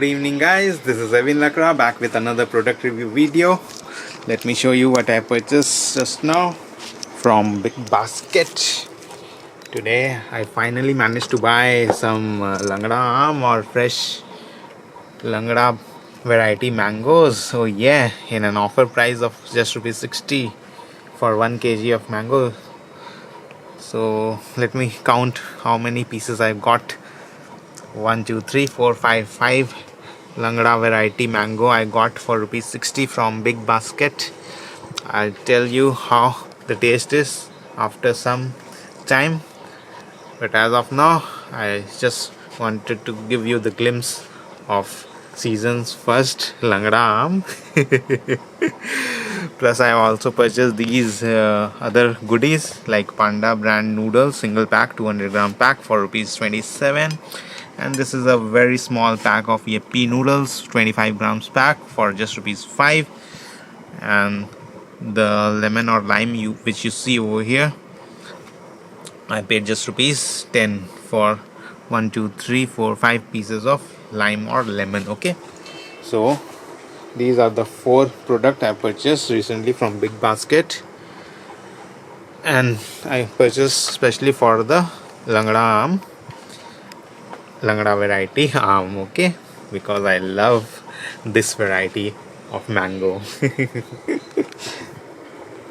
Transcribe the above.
Good evening guys, this is Evin Lakra back with another product review video. Let me show you what I purchased just now from BigBasket. Today I finally managed to buy some Langra or fresh Langra variety mangoes. So yeah, in an offer price of just rupees 60 for 1 kg of mango. So let me count how many pieces I've got. 1 2 3 4 5 5 Langra variety mango I got for rupees 60 from BigBasket. I'll tell you how the taste is after some time, but as of now I just wanted to give you the glimpse of season's first Langra. Plus I also purchased these other goodies like Panda brand noodles, single pack 200-gram pack for rupees 27, and this is a very small pack of Yippee noodles 25 grams pack for just rupees 5, and the lemon or lime which you see over here, I paid just rupees 10 for 1 2 3 4 5 pieces of lime or lemon. Okay, so these are the 4 products I purchased recently from BigBasket, and I purchased especially for the Langra variety okay, because I love this variety of mango.